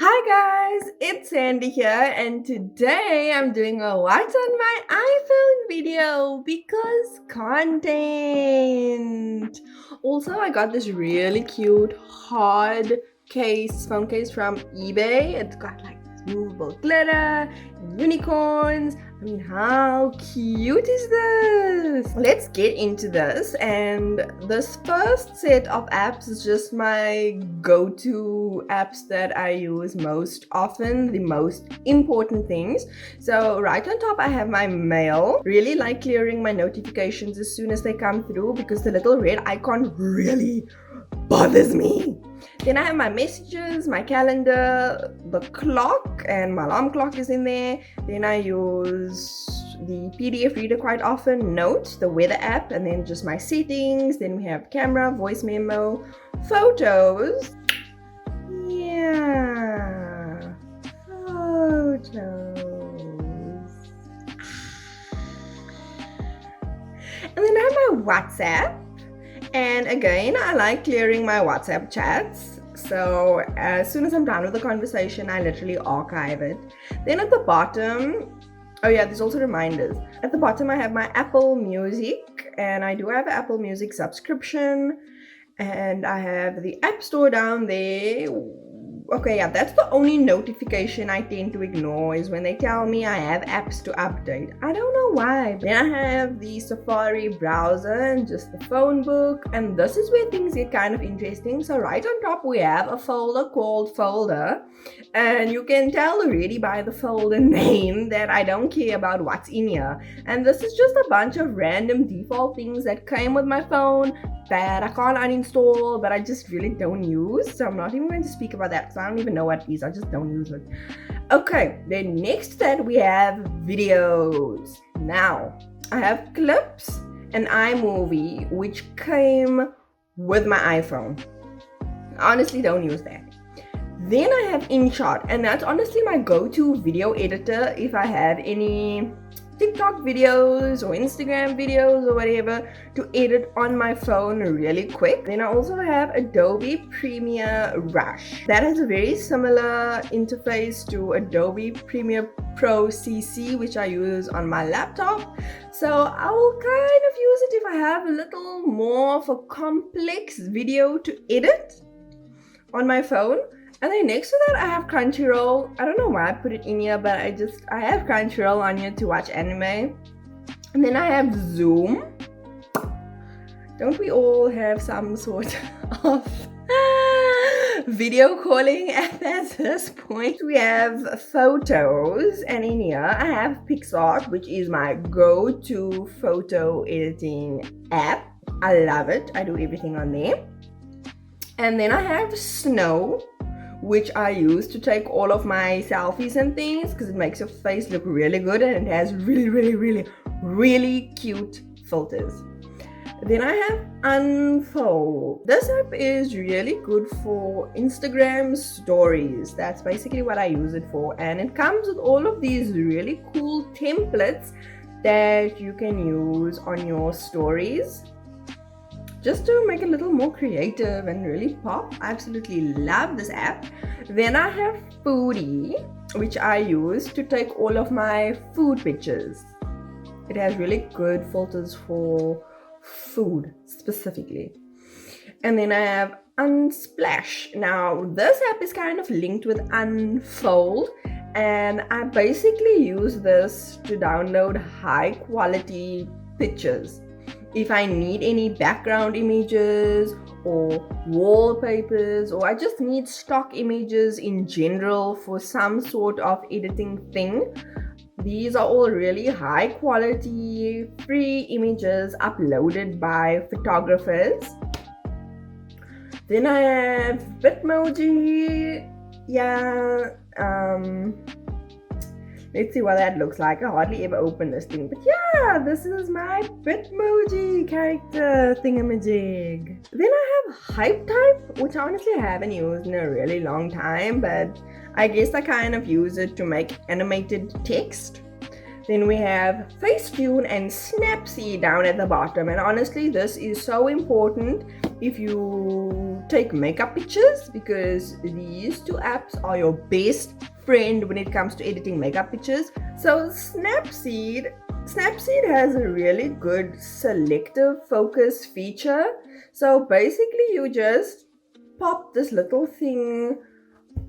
Hi guys, it's Sandy here, and today I'm doing a what's on my iPhone video because content. Also, I got this really cute hard phone case from eBay. It's got like this movable glitter, unicorns. I mean, how cute is this? Let's get into this. And this first set of apps is just my go-to apps that I use most often, the most important things. So right on top I have my mail. Really like clearing my notifications as soon as they come through because the little red icon really bothers me. Then I have my messages, my calendar, the clock, and my alarm clock is in there. Then I use the PDF reader quite often, Notes, the weather app, and then just my settings. Then we have camera, voice memo, photos. Yeah, photos. And then I have my WhatsApp. And again, I like clearing my WhatsApp chats. So as soon as I'm done with the conversation, I literally archive it. Then at the bottom, oh yeah, there's also reminders. At the bottom, I have my Apple Music, and I do have an Apple Music subscription. And I have the App Store down there. Okay, yeah, that's the only notification I tend to ignore is when they tell me I have apps to update. I don't know why. Then I have the Safari browser and just the phone book, and this is where things get kind of interesting. So right on top we have a folder called Folder, and you can tell already by the folder name that I don't care about what's in here. And this is just a bunch of random default things that came with my phone that I can't uninstall, but I just really don't use. So I'm not even going to speak about that because I don't even know what it is. I just don't use it. Okay, then next to that we have videos. Now, I have clips and iMovie, which came with my iPhone. I honestly don't use that. Then I have InShot, and that's honestly my go-to video editor if I have any TikTok videos or Instagram videos or whatever to edit on my phone really quick. Then I also have Adobe Premiere Rush. That has a very similar interface to Adobe Premiere Pro CC, which I use on my laptop. So I will kind of use it if I have a little more of a complex video to edit on my phone. And then next to that I have Crunchyroll. I don't know why I put it in here, but I have Crunchyroll on here to watch anime. And then I have Zoom. Don't we all have some sort of video calling at this point? We have photos, and in here I have PicsArt, which is my go-to photo editing app. I love it. I do everything on there. And then I have Snow, which I use to take all of my selfies and things because it makes your face look really good, and it has really cute filters. Then I have Unfold. This app is really good for Instagram stories. That's basically what I use it for, and it comes with all of these really cool templates that you can use on your stories just to make it a little more creative and really pop. I absolutely love this app. Then I have Foodie, which I use to take all of my food pictures. It has really good filters for food specifically. And then I have Unsplash. Now this app is kind of linked with Unfold, and I basically use this to download high quality pictures. If I need any background images or wallpapers, or I just need stock images in general for some sort of editing thing, these are all really high quality free images uploaded by photographers. Then I have Bitmoji. Let's see what that looks like. I hardly ever open this thing, but yeah, this is my Bitmoji character thingamajig. Then I have HypeType, which I honestly haven't used in a really long time, but I guess I kind of use it to make animated text. Then we have Facetune and Snapseed down at the bottom. And honestly, this is so important if you take makeup pictures, because these two apps are your best friend when it comes to editing makeup pictures. So Snapseed has a really good selective focus feature. So basically you just pop this little thing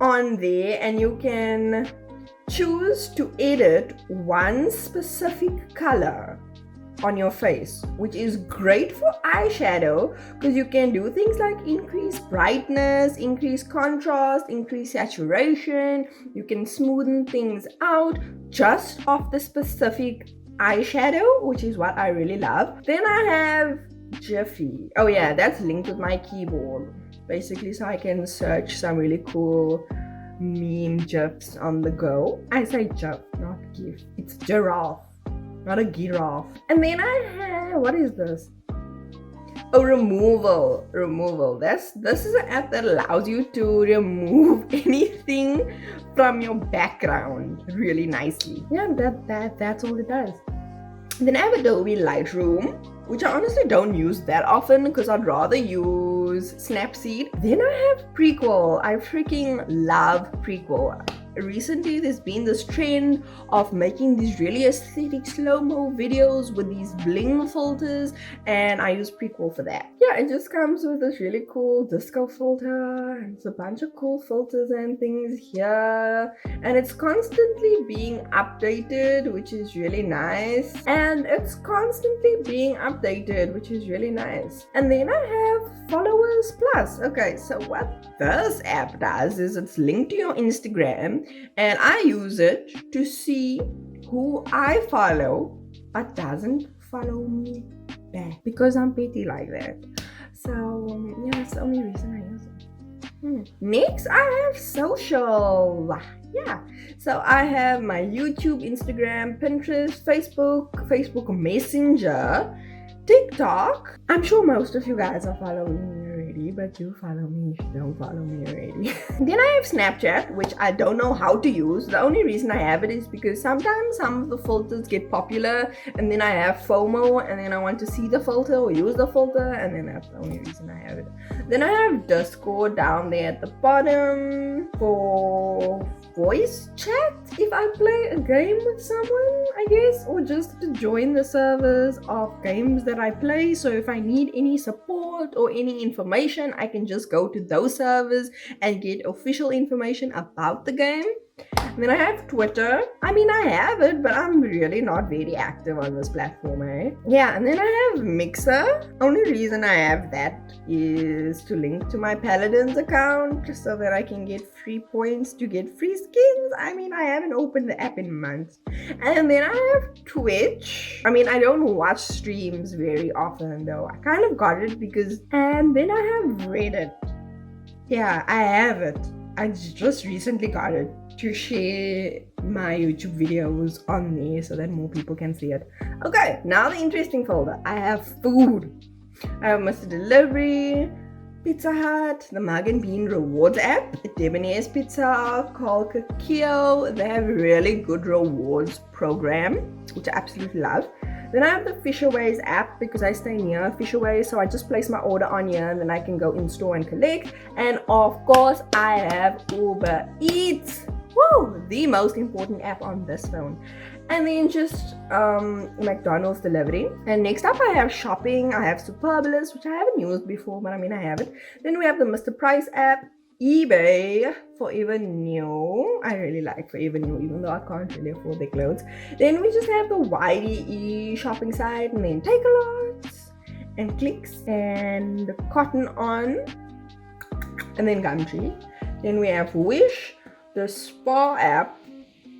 on there and you can choose to edit one specific color on your face, which is great for eyeshadow because you can do things like increase brightness, increase contrast, increase saturation. You can smoothen things out just off the specific eyeshadow, which is what I really love. Then I have GIPHY. Oh yeah, that's linked with my keyboard basically, so I can search some really cool meme GIFs on the go. I say GIF, not GIF. It's giraffe, not a giraffe. And then I have, what is this? Oh, removal. This is an app that allows you to remove anything from your background really nicely. Yeah, that's all it does. Then I have Adobe Lightroom, which I honestly don't use that often because I'd rather use Snapseed. Then I have Prequel. I freaking love Prequel. Recently there's been this trend of making these really aesthetic slow-mo videos with these bling filters, and I use Prequel for that. Yeah, it just comes with this really cool disco filter, and it's a bunch of cool filters and things here, and it's constantly being updated, which is really nice. And then I have Followers Plus. Okay, so what this app does is it's linked to your Instagram, and I use it to see who I follow but doesn't follow me back because I'm petty like that. So yeah, that's the only reason I use it. Next I have social. Yeah, so I have my YouTube, Instagram, Pinterest, Facebook Messenger, TikTok. I'm sure most of you guys are following me already, but do follow me if you don't follow me already. Then I have Snapchat, which I don't know how to use. The only reason I have it is because sometimes some of the filters get popular and then I have FOMO and then I want to see the filter or use the filter, and then that's the only reason I have it. Then I have Discord down there at the bottom for voice chat if I play a game with someone, I guess, or just to join the servers of games that I play. So if I need any support or any information, I can just go to those servers and get official information about the game. And then I have Twitter. I mean, I have it, but I'm really not very active on this platform, eh? Yeah, and then I have Mixer. Only reason I have that is to link to my Paladins account so that I can get free points to get free skins. I mean, I haven't opened the app in months. And then I have Twitch. I mean, I don't watch streams very often though. I kind of got it because... And then I have Reddit. Yeah, I have it. I just recently got it to share my YouTube videos on there so that more people can see it. Okay, now the interesting folder. I have food. I have Mr. Delivery, Pizza Hut, the Mug and Bean Rewards app, Debonair's Pizza, called Kakio. They have a really good rewards program, which I absolutely love. Then I have the Fisherways app because I stay near Fisherways, so I just place my order on here and then I can go in store and collect. And of course, I have Uber Eats. Woo! The most important app on this phone. And then just McDonald's delivery. And next up I have shopping. I have Superbalist, which I haven't used before, but I mean I have it. Then we have the Mr. Price app, eBay, Forever New. I really like Forever New, even though I can't really afford their clothes. Then we just have the YDE shopping site, and then Take-A-Lot, and Clicks, and Cotton On, and then Gumtree. Then we have Wish, the Spa app,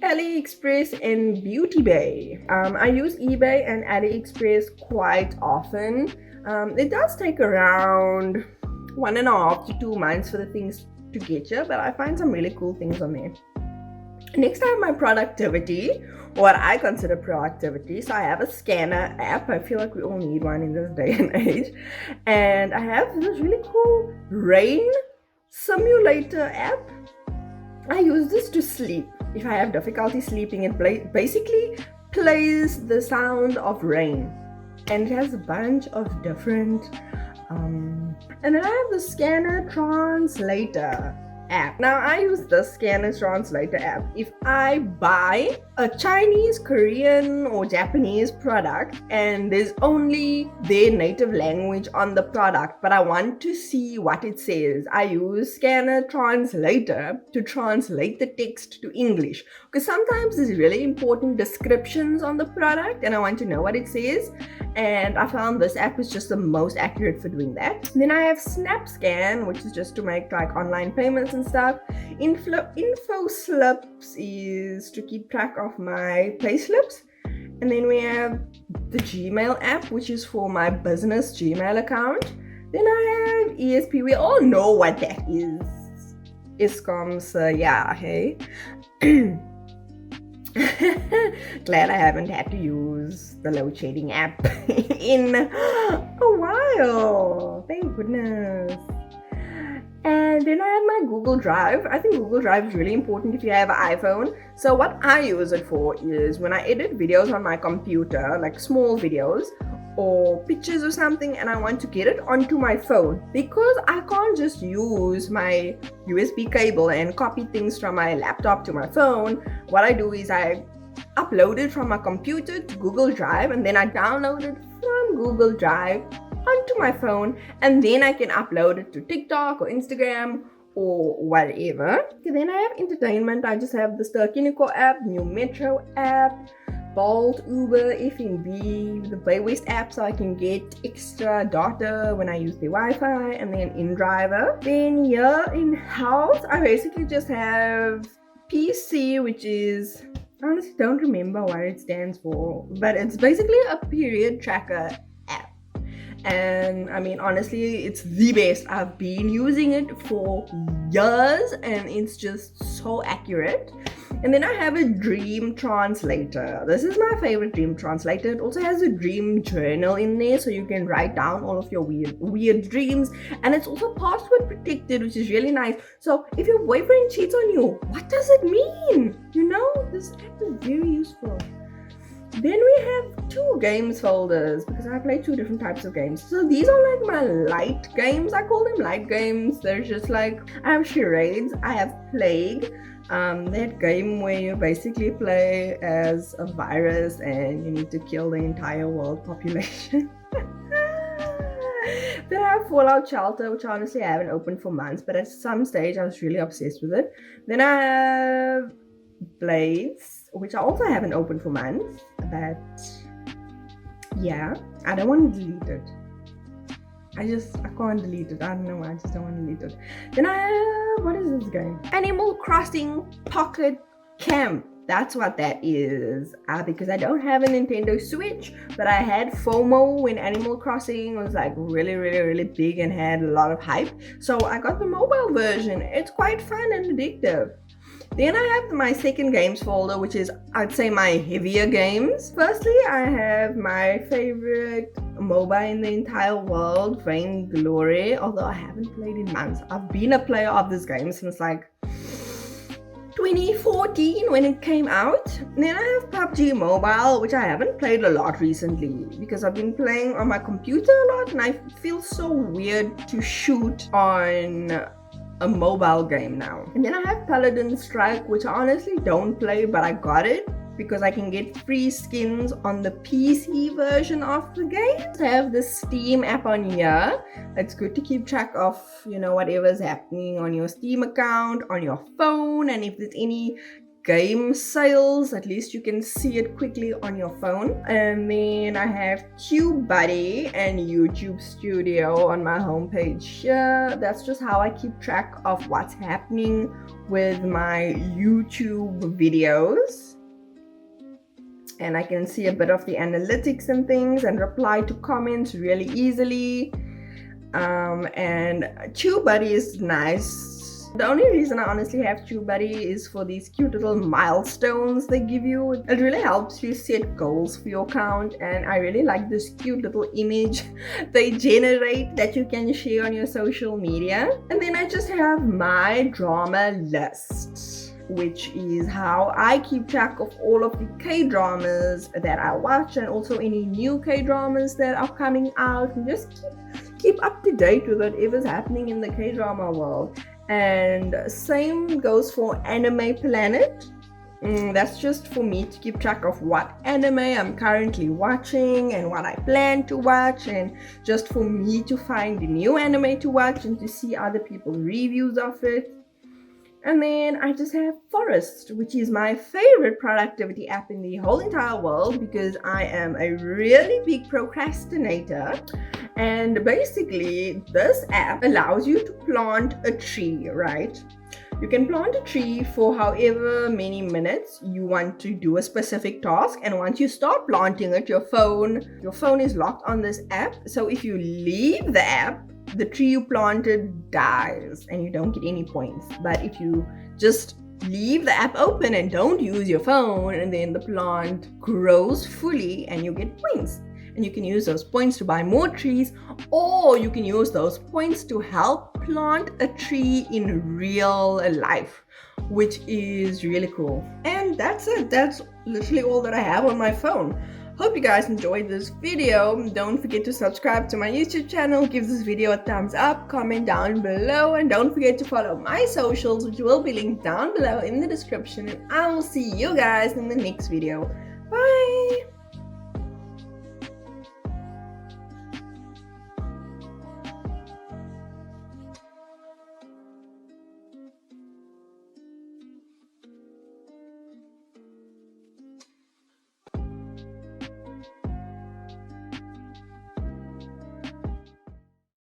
AliExpress, and Beauty Bay. I use eBay and AliExpress quite often. It does take around 1.5 to 2 months for the things to get you, but I find some really cool things on there. Next I have my productivity, what I consider productivity. So I have a scanner app. I feel like we all need one in this day and age. And I have this really cool rain simulator app. I use this to sleep. If I have difficulty sleeping, it basically plays the sound of rain, and it has a bunch of different and then I have the ScannerTranslator app. Now I use the ScannerTranslator app if I buy a Chinese, Korean or Japanese product and there's only their native language on the product, but I want to see what it says. I use ScannerTranslator to translate the text to English, because sometimes there's really important descriptions on the product and I want to know what it says, and I found this app is just the most accurate for doing that. Then I have SnapScan, which is just to make like online payments and stuff. InfoSlips is to keep track of my payslips. And then we have the Gmail app, which is for my business Gmail account. Then I have ESP. We all know what that is. ISCOM's, yeah, hey. Glad I haven't had to use the load shading app in a while. Thank goodness. And then I have my Google Drive. I think Google Drive is really important if you have an iPhone. So what I use it for is when I edit videos on my computer, like small videos or pictures or something, and I want to get it onto my phone, because I can't just use my USB cable and copy things from my laptop to my phone. What I do is I upload it from my computer to Google Drive, and then I download it from Google Drive onto my phone, and then I can upload it to TikTok or Instagram or whatever. Okay, then I have entertainment. I just have the Sandycorn app, New Metro app, Bolt, Uber, F&B, the Baywest app, so I can get extra data when I use the Wi-Fi, and then InDriver. Then here in health, I basically just have PC, which is, I honestly don't remember what it stands for, but it's basically a period tracker app. And I mean, honestly, it's the best. I've been using it for years and it's just so accurate. And then I have a dream translator. This is my favorite dream translator. It also has a dream journal in there, so you can write down all of your weird dreams. And it's also password protected, which is really nice. So if your boyfriend cheats on you, what does it mean? You know, this app is very useful. Then we have two games folders, because I play two different types of games. So these are like my light games. I call them light games. They're just like, I have charades, I have Plague, that game where you basically play as a virus and you need to kill the entire world population. Then I have Fallout Shelter, which honestly I haven't opened for months, but at some stage I was really obsessed with it. Then I have Blades, which I also haven't opened for months, but yeah, I don't want to delete it. I can't delete it. I don't know why, I just don't want to delete it. Then I have, what is this game? Animal Crossing Pocket Camp. That's what that is. Because I don't have a Nintendo Switch, but I had FOMO when Animal Crossing was like really big and had a lot of hype. So I got the mobile version. It's quite fun and addictive. Then I have my second games folder, which is, I'd say, my heavier games. Firstly, I have my favorite MOBA in the entire world, Vainglory, although I haven't played in months. I've been a player of this game since like 2014 when it came out. Then I have PUBG Mobile, which I haven't played a lot recently because I've been playing on my computer a lot and I feel so weird to shoot on a mobile game now. And then I have Paladin Strike, which I honestly don't play, but I got it because I can get free skins on the PC version of the game. I have the Steam app on here. It's good to keep track of, you know, whatever's happening on your Steam account, on your phone, and if there's any game sales, at least you can see it quickly on your phone. And then I have TubeBuddy and YouTube Studio on my homepage here. That's just how I keep track of what's happening with my YouTube videos. And I can see a bit of the analytics and things and reply to comments really easily. And TubeBuddy is nice. The only reason I honestly have TubeBuddy is for these cute little milestones they give you. It really helps you set goals for your account, and I really like this cute little image they generate that you can share on your social media. And then I just have my drama list. which is how I keep track of all of the K-dramas that I watch and also any new K-dramas that are coming out, and just keep up to date with whatever's happening in the K-drama world. And same goes for Anime Planet. That's just for me to keep track of what anime I'm currently watching and what I plan to watch, and just for me to find the new anime to watch and to see other people's reviews of it. And then I just have Forest, which is my favorite productivity app in the whole entire world because I am a really big procrastinator. And basically, this app allows you to plant a tree, right? You can plant a tree for however many minutes you want to do a specific task, and once you start planting it, your phone is locked on this app. So if you leave the app, the tree you planted dies and you don't get any points. But if you just leave the app open and don't use your phone, and then the plant grows fully and you get points. And you can use those points to buy more trees, or you can use those points to help plant a tree in real life, which is really cool. And that's it. That's literally all that I have on my phone. Hope you guys enjoyed this video. Don't forget to subscribe to my YouTube channel, give this video a thumbs up, comment down below, and don't forget to follow my socials, which will be linked down below in the description. And I will see you guys in the next video. Bye!